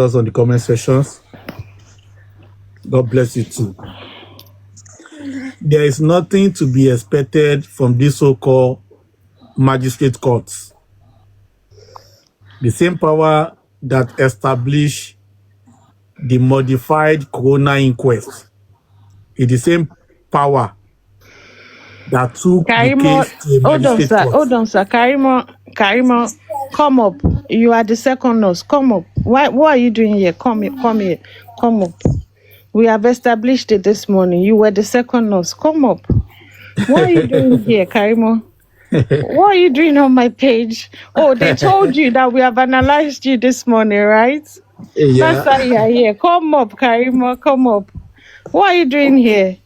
us on the comment sections. God bless you too. There is nothing to be expected from this so-called magistrate courts. The same power that established the modified coroner inquest is the same power that took Karimo, the case to a magistrate court. hold on, sir. Karimo, come up. You are the second nurse. Come up. What are you doing here? Come here. Come up. We have established it this morning. You were the second nurse. Come up. What are you doing here, Karimo? What are you doing on my page? Oh, they told you that we have analyzed you this morning, right? Yeah. That's why you are here. Come up, Karimo. Come up. What are you doing here?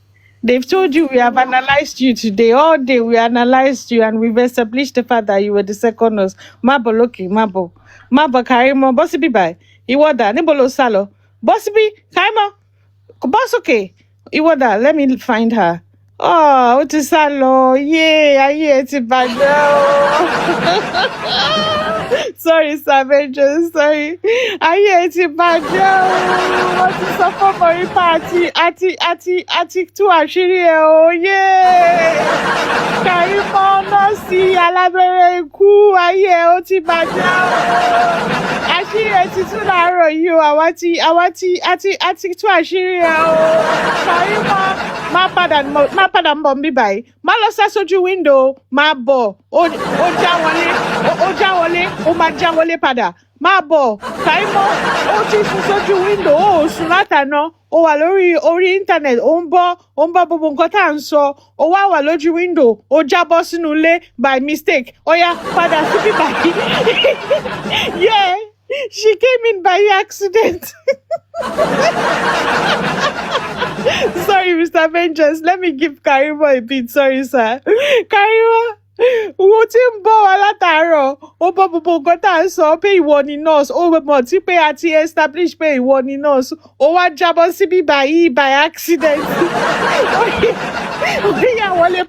They've told you we have analyzed you today. All day we analyzed you and we've established the fact that you were the second nurse. Mabo Loki, Mabo. Karimo, Bossy Bibai. Iwada, Nibolo Salo. Bossy Karimo. Boss, okay. Iwada, let me find her. Oh, what is Salo? Yeah, I hear it, bad. Sorry, Savages. Sorry. I hear it, bad. What is up for my party? Ati, to Ashiri. Oh, yeah. Karimo, no, see, Alabere, cool. I hear it, bad. Ashiri, it's too narrow. You, Ati, to Ashiri. Oh, Karimo. Ma padà ń bọ̀ níbí báyìí. Má lọ sá sójú window, má bọ̀. Ó já wọlé, ó máa já wọlé padà. Má bọ̀. Karimo, ó ti sùn sójú window, ó sùn látàná. Ó wà orí internet, ó ń bọ́ gbogbo nǹkan tá à ń sọ. Ó wà lójú window, ó jábọ́ sínú ilé by mistake. Ó yá padà síbí báyìí. Yeah, she came in by accident. Sorry, Mr. Vengers. Let me give Karimo a bit. Sorry, sir. Karimo, wo ti ń bọ̀ wá látàárọ̀. Ó bọ́ gbogbo nǹkan tá à ń sọ pé ìwọ ni nurse. Ó mọ̀ tí pé a ti establish pé ìwọ ni nurse. Ó wá jábọ́ síbí báyìí by accident. Ó yá wọlé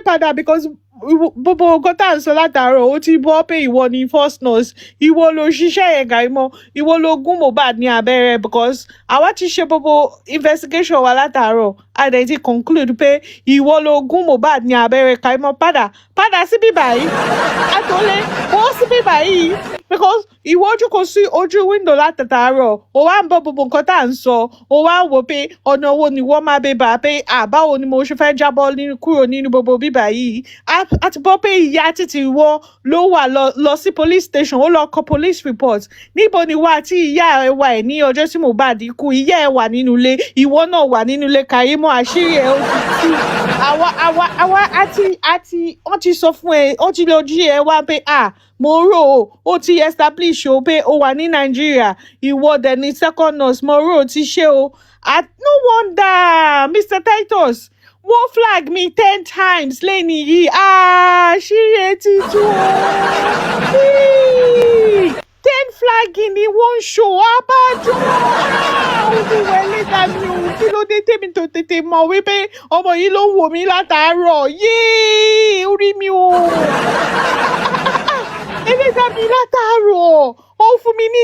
padà because gbogbo nǹkan tá à ń sọ látàárọ̀ ó ti bọ́ pé ìwọ ni first nurse. Ìwọ ló ṣiṣẹ́ yẹn Karimo. Ìwọ ló gún Mohbad ní abẹ́rẹ́ because àwa ti ṣe gbogbo investigation wa látàárọ̀. A dẹ̀ ti conclude pé ìwọ ló gún Mohbad ní abẹ́rẹ́. Karimo padà síbí báyìí. Àtọ́lé wọ́n síbí báyìí because ìwọ ojú kò sí ojú window látàárọ̀. Ó wá ń bọ́ gbogbo nǹkan tá à ń sọ. Ó wá ń wò pé ọ̀nà wo ni wọ́n máa bẹ bá pé báwo ni mo ṣe fẹ́ jábọ́ kúrò nínú gbogbo bíbá yìí. A ti gbọ́ pé ìyá títí ìwọ ló wà lọ sí police station. Ó lọ kọ police report. Níbo ni wà tí ìyá ẹ wà ní ọjọ́ tí Mohbad kú? Ìyá ẹ wà nínú ilé. Ìwọ náà wà nínú ilé. Karimo, àṣírí ẹ ó ti tú. Àwa wọ́n ti sọ fún ẹ. Ó ti lọ jí ẹ wá pé Monroe ó ti establish o pé ó wà ní Nàìjíríà. Ìwọ dẹ̀ ni second nurse. Monroe ti ṣe o. No wonder Mr. Titus wọ́n flag me 10 times lẹ́ni yìí. Àṣírí ti tú o. 10 flagging ni wọ́n ń ṣò abájọ́. Olúwẹ̀lé dàbí òun kí ló dé tèmi tó tètè mọ̀ wípé ọmọ yìí ló ń wò mí látàárọ̀. Yéé orí mi o. Ẹlẹ́dàá mi látàárọ̀. Ó fún mi ní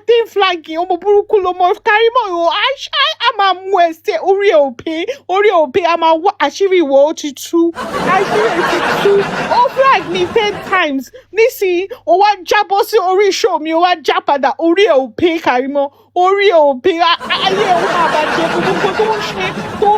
10 flagging. Ọmọ burúkú ló mọ Karimo o. A máa mú ẹsẹ̀ orí òpè. A máa wá àṣírí ìwọ ó ti tú. Àṣírí ti tú. Ó flag mi 10 times. Nísìnyí, ó wá jábọ́ sí orí show mi. Ó wá já padà orí òpè Karimo. Orí òpè. Ayé ò máa bàjẹ́ gbogbo tó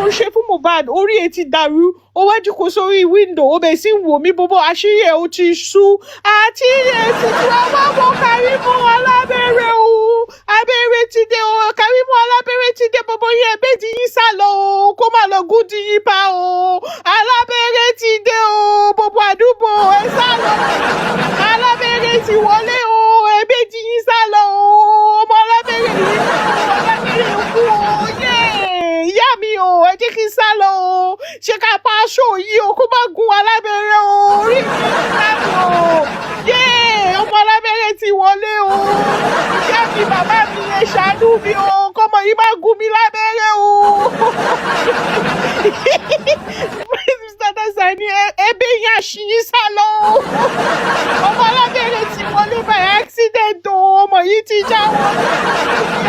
ń ṣe fún Mohbad. Orí ẹ̀ ti dàrú. Ó wá jókòó sórí window. Ó bẹ̀ sí ń wò mí gbogbo àṣírí ẹ̀ ó ti sú. Àti ẹ̀ ti tú ọmọ mọ́ Karimo alábẹ́rẹ́ o. Abẹ́rẹ́ ti dé o. Karimo alábẹ́rẹ́ ti dé gbogbo yẹn ẹgbẹ́ ti yín sá lọ o. Kó má lọ gún ti yín pa o. Alábẹ́rẹ́ ti dé o. Gbogbo àdúgbò ẹ sá lọ. Alábẹ́rẹ́ ti wọlé o. Ẹgbẹ́ ti yín sá lọ o. Ọmọ alábẹ́rẹ́ yìí o. Alábẹ́rẹ́ kú o. Ìyá mi o. Ẹ jẹ́ kí n sá lọ o. Ṣé ká pa aṣọ yìí o. Kó má gun alábẹ́rẹ́ o. Orí mi ń sá lọ. Ọmọ alábẹ́rẹ́ ti wọlé o. Ìyá mi bàbá mi ẹ ṣàánú mi o. Kọ́mọ yìí má gún mi lábẹ́rẹ́ o. Mr. Dasani ẹbí yẹn àṣìyí sá lọ o. Ọmọ alábẹ́rẹ́ ti wọlé by accident o. Ọmọ yìí ti ti já wọn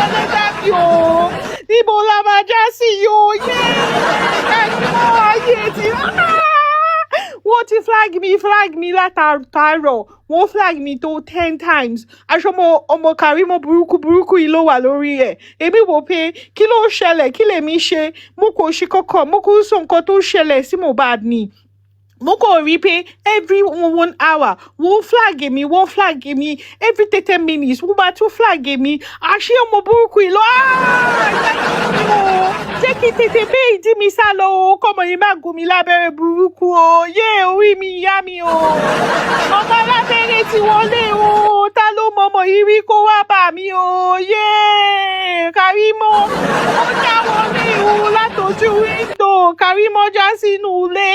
ẹlẹ́dàá mi o níbo la máa já sí yo yé Karimo ayé ti wọ́n ti flag mi látàárọ̀ wọ́n flag mi tó 10 times aṣọ ọmọ Karimo burúkú yìí ló wà lórí ẹ̀ èmi wò pé kí ló ṣẹlẹ̀ kí lèmi ṣe mo kò ṣe kọ́kọ́ mo kò sọ nǹkan tó ṣẹlẹ̀ sí Mohbad ni mo kò rí pé every 1 hour wọ́n flag mi every 30 minutes wọ́n bá tún flag mi àṣé ọmọ burúkú yìí lọ jẹ́ kí tètè bẹ́ ìdí mi sá lọ o kọ́mọ yìí má gún mi lábẹ́rẹ́ burúkú o yé orí mi ìyá mi o ọmọ lábẹ́rẹ́ tí wọ́n lé o ta ló mọ ọmọ yìí rí kó wá bà mí o yé Karimo ó já wọlé o látòjú wíńdò Karimo já sínú ilé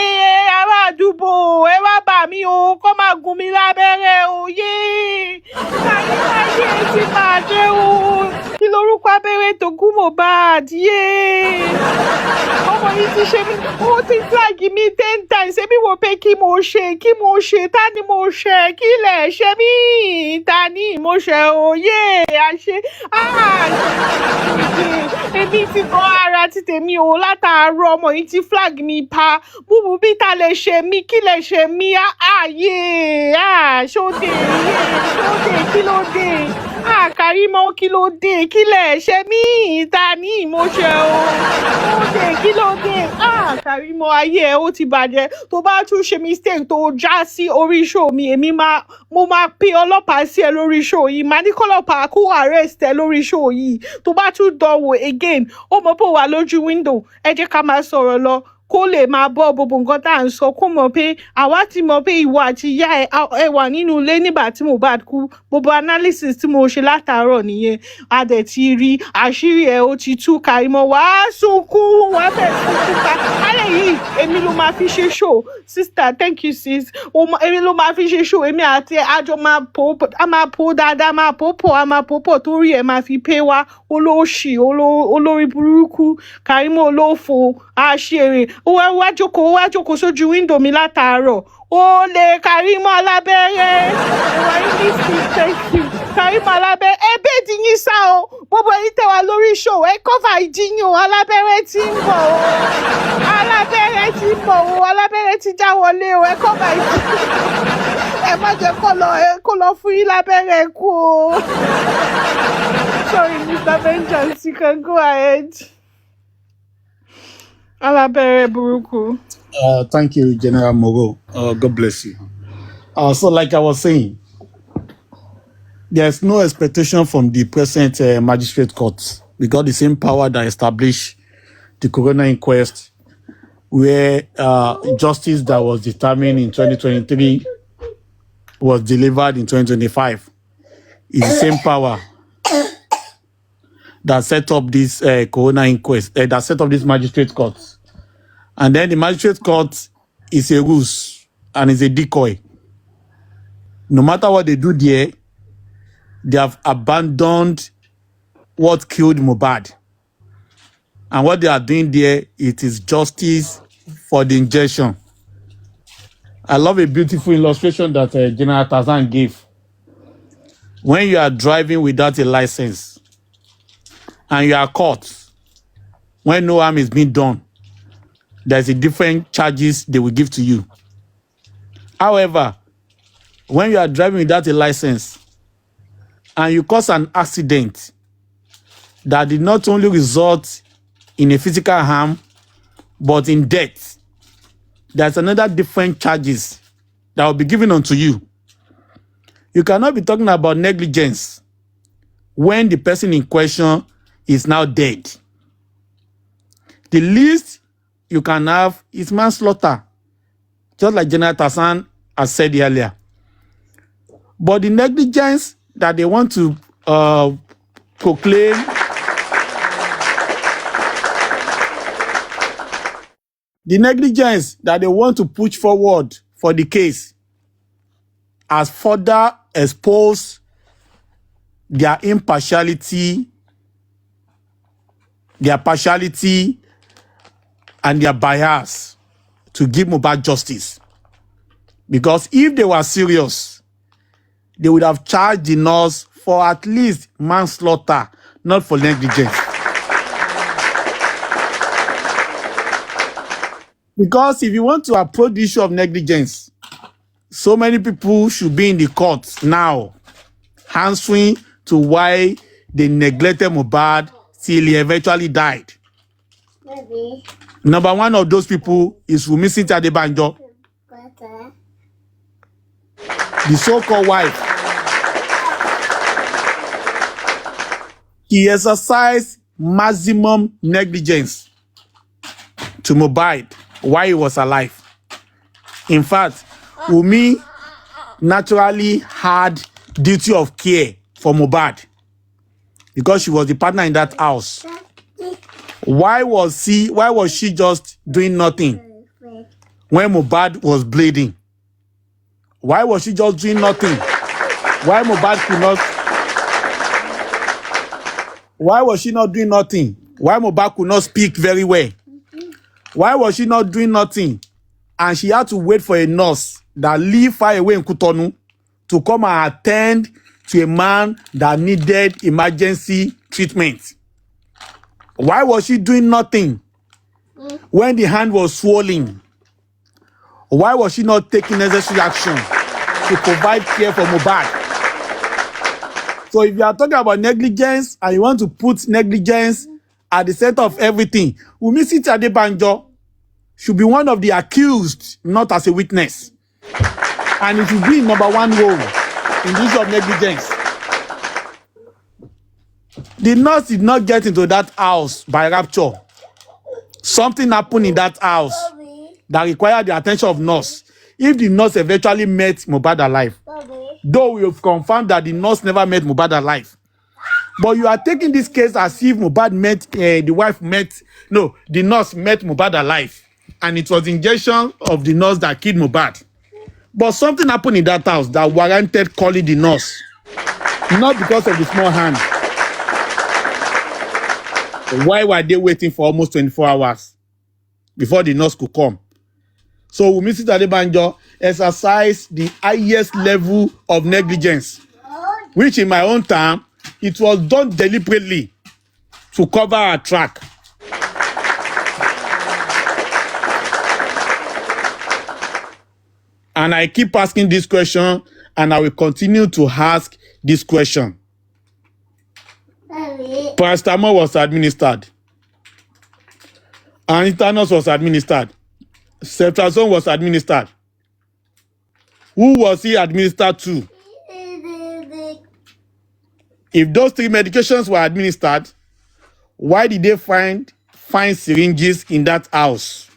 ará àdúgbò ẹ wá bà mí o kó má gún mi lábẹ́rẹ́ o yé Karimo ayé ti bàjẹ́ o kí lorúkọ abẹ́rẹ́ tó gún Mohbad yé ọmọ yìí ti ṣe mí ó ti flag mi 10 times èmi wò pé kí mo ṣe ta ni mo ṣe kí lẹ̀ ṣe mí ta ni mo ṣe òye àṣẹ èmi ti gan ara ti tèmi o látàárọ̀ ọmọ yìí ti flag mi pa búbu bí ta lè ṣe mí kí lè ṣe mí ààyè ṣóde kí ló dé Karimo kí ló dé kí lè ṣe mí ta ni mo ṣe o kí ló dé Karimo ayé ẹ ó ti bàjẹ́ tó bá tún ṣe mistake tó já sí orí show mi mo máa pe ọlọ́pàá sí ẹ lórí show yìí máa ní kọ́lọ́pàá kó arrest ẹ lórí show yìí tó bá tún dánwò again ó mọ̀ pé ó wà lójú window ẹ jẹ́ ká máa sọ̀rọ̀ lọ kó lè máa bọ́ gbogbo nǹkan tá à ń sọ kó mọ̀ pé àwa ti mọ̀ pé ìwọ àti ìyá ẹ wà nínú ilé nígbà tí Mohbad kú gbogbo analysis tí mo ṣe látàárọ̀ nìyẹn a dẹ̀ ti rí àṣírí ẹ̀ ó ti tú Karimo wàá sunkún wàá bẹ̀ sunkún ká alẹ́ yìí èmi ló máa fi ṣe show sister thank you sis èmi ló máa fi ṣe show èmi àti àjọ máa pò dáadáa máa pò torí ẹ̀ máa fi pé wá olóòṣì olórí burúkú Karimo olófo àṣírí ó wá jókòó sójú wíńdò mi látàárọ̀ ó lè Karimo alábẹ́rẹ́ ìwà ìlísì thank you Karimo alábẹ́rẹ́ ẹbẹ́ ti yín sá o gbogbo èyí tẹ́ wà lórí show ẹ kọ́fà ìjiyàn o alábẹ́rẹ́ ti ń bọ̀ o alábẹ́rẹ́ ti já wọlé o ẹ kọ́fà ìjiyàn ẹ má jẹ́ kó lọ fún yín lábẹ́rẹ́ kú o sorry Mr. Vengeance you can go ahead. Thank you, General Monroe. God bless you. So, like I was saying, there's no expectation from the present magistrate court because the same power that established the coroner inquest, where justice that was determined in 2023 was delivered in 2025, is the same power that set up this coroner inquest, that set up this magistrate court. And then the magistrate court is a ruse and is a decoy. No matter what they do there, they have abandoned what killed Mohbad. And what they are doing there, it is justice for the injection. I love a beautiful illustration that General Tazan gave. When you are driving without a license, and you are caught when no harm is being done, there's a different charges they will give to you. However, when you are driving without a license and you cause an accident that did not only result in a physical harm, but in death, there's another different charges that will be given unto you. You cannot be talking about negligence when the person in question is now dead. The least you can have is manslaughter, just like General Tassan has said earlier. But the negligence that they want to proclaim, the negligence that they want to push forward for the case has further exposed their impartiality, their partiality, and their bias to give Mohbad justice. Because if they were serious, they would have charged the nurse for at least manslaughter, not for negligence. Because if you want to approach the issue of negligence, so many people should be in the courts now answering to why they neglected Mohbad till he eventually died. Maybe. Number one of those people is Wunmi Adebanjo, the so-called wife. He exercised maximum negligence to Mohbad while he was alive. In fact, Wunmi naturally had duty of care for Mohbad because she was the partner in that house. Why was she just doing nothing when Mohbad was bleeding? Why was she just doing nothing? Why was she not doing nothing? Why Mohbad could not speak very well? Why was she not doing nothing? And she had to wait for a nurse that lived far away in Cotonou to come and attend to a man that needed emergency treatment. Why was she doing nothing when the hand was swollen? Why was she not taking necessary action to provide care for Mohbad? So if you are talking about negligence and you want to put negligence at the center of everything, Wunmi Adebanjo should be one of the accused, not as a witness. And it should be number one role in the issue of negligence. The nurse did not get into that house by rapture. Something happened in that house that required the attention of nurse. If the nurse eventually met Mohbad alive, though we have confirmed that the nurse never met Mohbad alive, but you are taking this case as if Mohbad the nurse met Mohbad alive, and it was the injection of the nurse that killed Mohbad. But something happened in that house that warranted calling the nurse, not because of the small hand. Why were they waiting for almost 24 hours before the nurse could come? So Wunmi Adebanjo exercised the highest level of negligence, which in my own term, it was done deliberately to cover her track. And I keep asking this question, and I will continue to ask this question. Paracetamol was administered. Antitetanus was administered. Ceftriaxone was administered. Who was he administered to? If those three medications were administered, why did they find syringes in that house?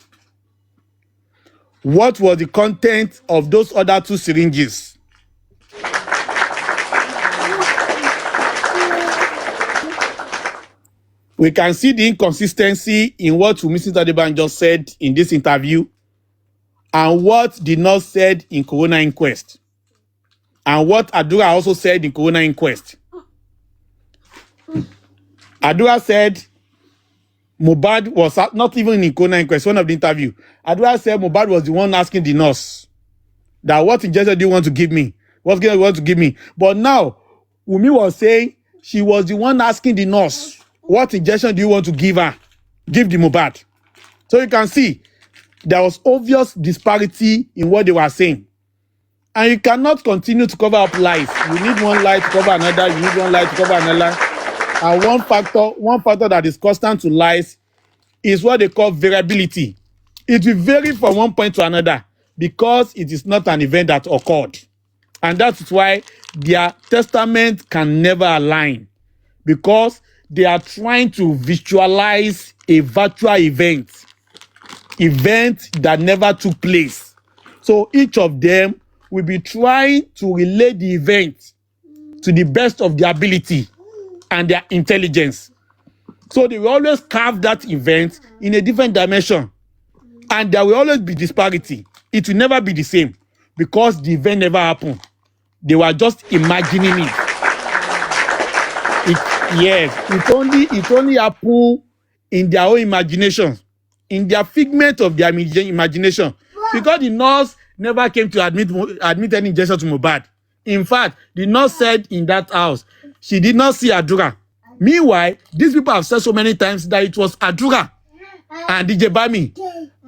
What was the content of those other two syringes? We can see the inconsistency in what Wunmi Adebanjo said in this interview and what the nurse said in coroner inquest, and what Adura also said in coroner inquest. Adura said Mohbad was not even in coroner inquest, one of the interview. Adura said Mohbad was the one asking the nurse that what injection do you want to give me? What's going to want to give me? But now Wunmi was saying she was the one asking the nurse, what injection do you want to give her? Give the Mohbad. So you can see there was obvious disparity in what they were saying. And you cannot continue to cover up lies. You need one lie to cover another. You need one lie to cover another. And one factor that is constant to lies is what they call variability. It will vary from one point to another because it is not an event that occurred. And that's why their testament can never align, because they are trying to visualize a virtual event that never took place. So each of them will be trying to relate the event to the best of their ability and their intelligence. So they will always carve that event in a different dimension. And there will always be disparity. It will never be the same because the event never happened. They were just imagining it. It only happened in their own imagination, in their figment of their imagination. Because the nurse never came to admit any injection to Mohbad. In fact, the nurse said in that house she did not see Adura. Meanwhile, these people have said so many times that it was Adura and DJ Bami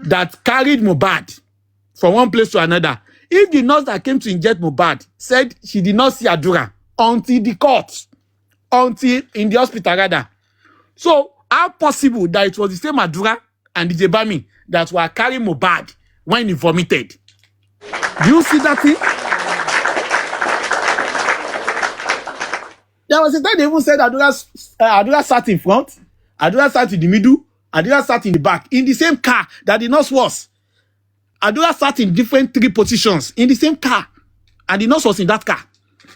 that carried Mohbad from one place to another. If the nurse that came to inject Mohbad said she did not see Adura until the court, until in the hospital rather. So how possible that it was the same Adura and DJ Bami that were carrying Mohbad when he vomited? Do you see that thing? There was a time they even said Adura sat in front, Adura sat in the middle, Adura sat in the back, in the same car that the nurse was. Adura sat in different 3 positions in the same car, and the nurse was in that car.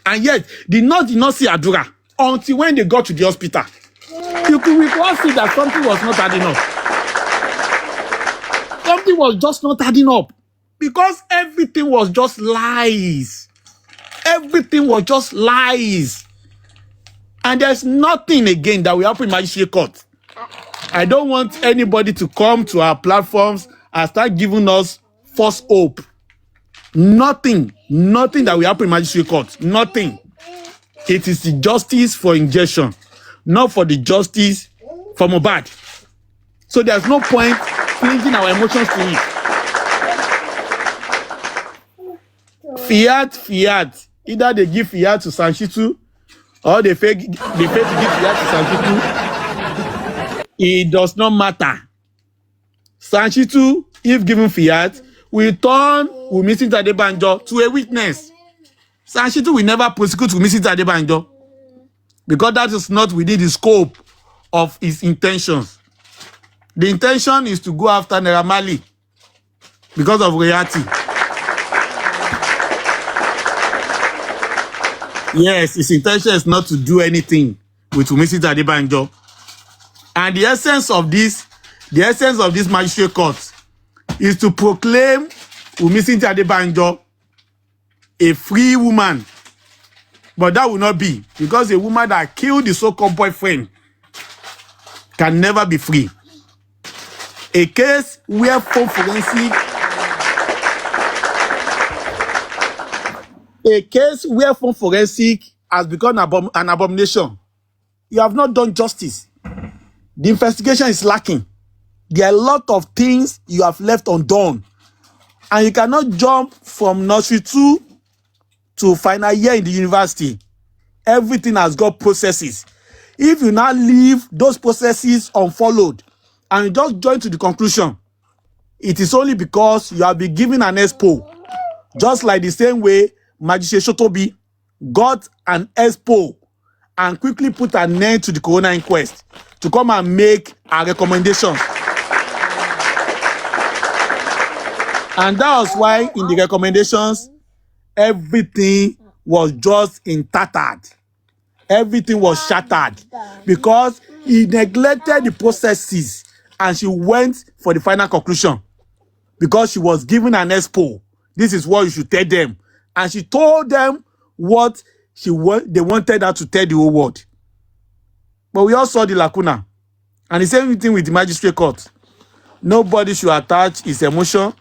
And yet, the nurse did not see Adura until when they got to the hospital. We could all see that something was not adding up. Something was just not adding up. Because everything was just lies. Everything was just lies. And there's nothing again that will happen in magistrate court. I don't want anybody to come to our platforms and start giving us false hope. Nothing that will happen in magistrate court. Nothing. It is the justice for injection, not for the justice for Mohbad. So there's no point flinging our emotions to it. Fiat. Either they give fiat to Sanchitu or they fail to give fiat to Sanchitu. It does not matter. Sanchitu, if given fiat, will turn Wunmi Adebanjo to a witness. Sanchitu will never prosecute Wunmi Adebanjo because that is not within the scope of his intentions. The intention is to go after Naira Marley because of royalty. Yes, his intention is not to do anything with Wunmi Adebanjo. And the essence of this magistrate court is to proclaim Wunmi Adebanjo a free woman. But that will not be, because a woman that killed the so-called boyfriend can never be free. A case where phone forensic has become an abomination. You have not done justice. The investigation is lacking. There are a lot of things you have left undone. And you cannot jump from nursery 2 to final year in the university. Everything has got processes. If you now leave those processes unfollowed and you just join to the conclusion, it is only because you have been given an expo. Just like the same way Magistrate Shotobi got an expo and quickly put an end to the coroner inquest to come and make a recommendation. And that was why in the recommendations, everything was just tattered. Everything was shattered because he neglected the processes and she went for the final conclusion because she was given an expo. This is what you should tell them. And she told them what they wanted her to tell the whole world. But we all saw the lacuna. And the same thing with the magistrate court. Nobody should attach his emotion.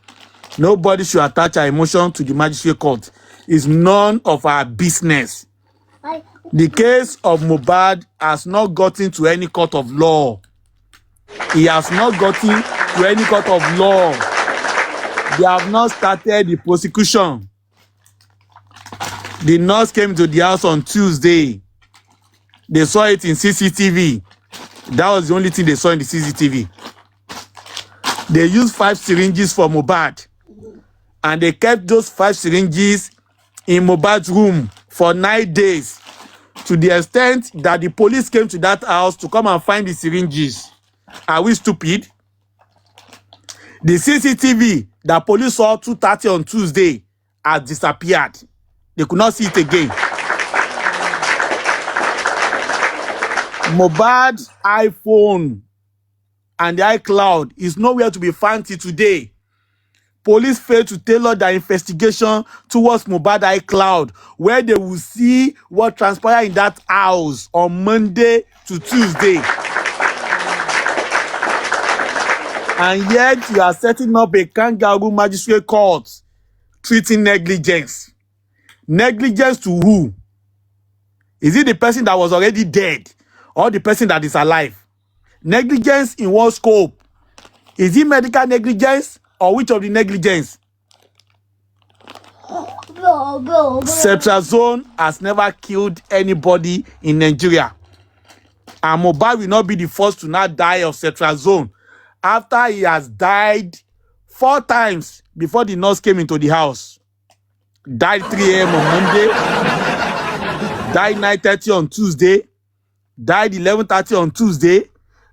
Nobody should attach our emotion to the magistrate court. It's none of our business. The case of Mohbad has not gotten to any court of law. He has not gotten to any court of law. They have not started the prosecution. The nurse came to the house on Tuesday. They saw it in CCTV. That was the only thing they saw in the CCTV. They used 5 syringes for Mohbad. And they kept those 5 syringes in Mohbad's room for 9 days. To the extent that the police came to that house to come and find the syringes. Are we stupid? The CCTV that police saw 2:30 on Tuesday has disappeared. They could not see it again. Mohbad's iPhone and the iCloud is nowhere to be found till today. Police failed to tailor their investigation towards Mohbad iCloud, where they will see what transpired in that house on Monday to Tuesday. And yet you are setting up a kangaroo magistrate court treating negligence. Negligence to who? Is it the person that was already dead or the person that is alive? Negligence in what scope? Is it medical negligence or which of the negligence? Cetrazone has never killed anybody in Nigeria. And Mohbad will not be the first to not die of cetrazone after he has died 4 times before the nurse came into the house. Died 3 a.m. on Monday, died 9:30 on Tuesday, died 11:30 on Tuesday,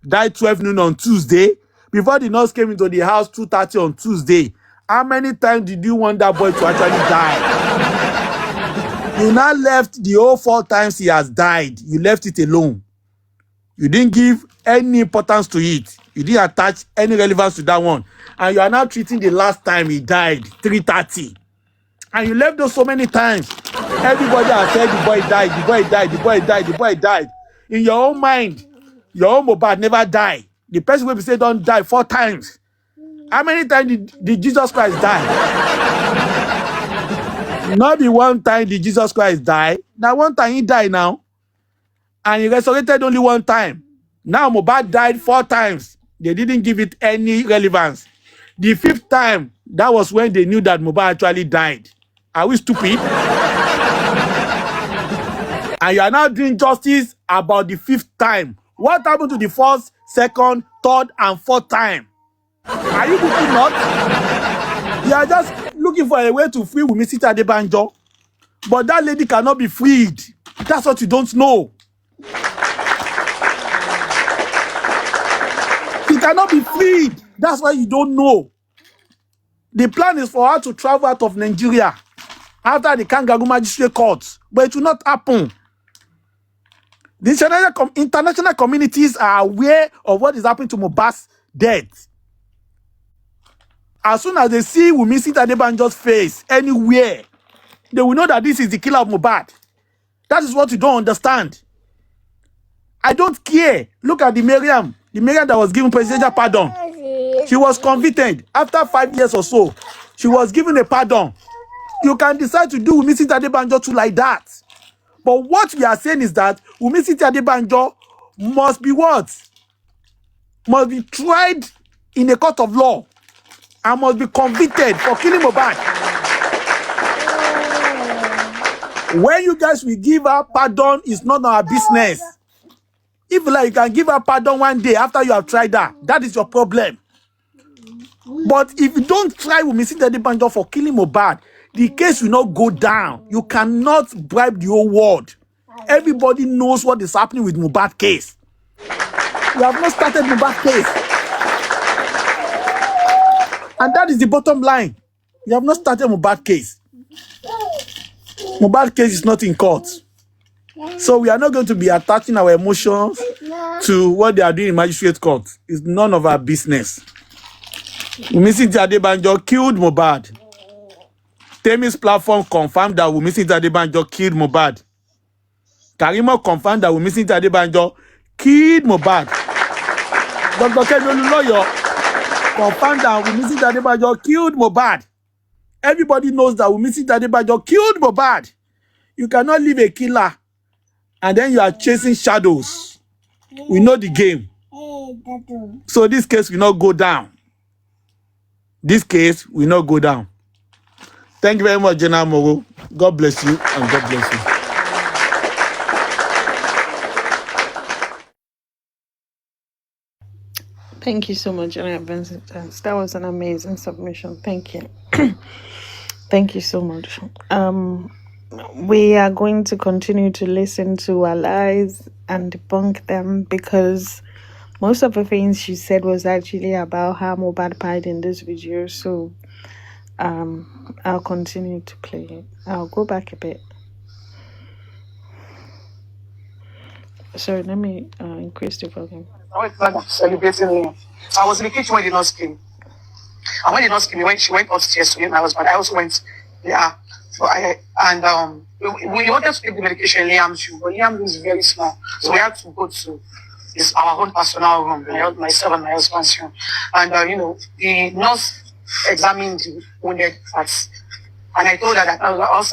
died 12 noon on Tuesday, before the nurse came into the house 2:30 on Tuesday. How many times did you want that boy to actually die? You now left the whole 4 times he has died. You left it alone. You didn't give any importance to it. You didn't attach any relevance to that one. And you are now treating the last time he died, 3:30. And you left those so many times. Everybody has said the boy died, the boy died, the boy died, the boy died. In your own mind, your own Mohbad never died. The person will be saying don't die 4 times. How many times did Jesus Christ die? Not the one time did Jesus Christ die. Now 1 time he died now. And he resurrected only 1 time. Now Mohbad died 4 times. They didn't give it any relevance. The 5th time, that was when they knew that Mohbad actually died. Are we stupid? And you are now doing justice about the 5th time. What happened to the 1st, 2nd, 3rd, and 4th time? Are you looking not? You are just looking for a way to free Wunmi Adebanjo. But that lady cannot be freed. That's what you don't know. She cannot be freed. That's why you don't know. The plan is for her to travel out of Nigeria after the Kangaroo Magistrate Court. But it will not happen. The international communities are aware of what is happening to Mohbad's death. As soon as they see Wunmi Adebanjo's face anywhere, they will know that this is the killer of Mohbad. That is what you don't understand. I don't care. Look at the Miriam that was given presidential pardon. She was convicted after 5 years or so. She was given a pardon. You can decide to do Wunmi Adebanjo too like that. But what we are saying is that Wunmi Adebanjo must be what? Must be tried in a court of law and must be convicted for killing Mohbad. When you guys will give her pardon, it's not our business. If like you can give her pardon 1 day after you have tried her, that is your problem. But if you don't try Wunmi Adebanjo for killing Mohbad, the case will not go down. You cannot bribe the whole world. Everybody knows what is happening with Mohbad case. We have not started Mohbad case. And that is the bottom line. We have not started Mohbad case. Mohbad case is not in court. So we are not going to be attaching our emotions to what they are doing in magistrate court. It's none of our business. Wunmi Adebanjo killed Mohbad. Temi's platform confirmed that Wunmi Adebanjo killed Mohbad. Karimo confirmed that Wunmi Adebanjo killed Mohbad. Dr. Kemi Oluloyo confirmed that Wunmi Adebanjo killed Mohbad. Everybody knows that Wunmi Adebanjo killed Mohbad. You cannot leave a killer and then you are chasing shadows. We know the game. So this case will not go down. This case will not go down. Thank you very much, General Monroe. God bless you and God bless you. Thank you so much, General Vincent. That was an amazing submission. Thank you. Thank you so much. We are going to continue to listen to her lies and debunk them because most of the things she said was actually about how Mohbad died in this video. So I'll continue to play it. I'll go back a bit. Sorry, let me increase the volume. I was celebrating him. I was in the kitchen when the nurse came. And when the nurse came, she went upstairs to meet my husband. I also went there. So we wanted to take the medication in Liam's room, but Liam's room is very small. So we had to go to our own personal room, myself and my husband's room. And, the nurse examined the wounded parts. And I told her that I was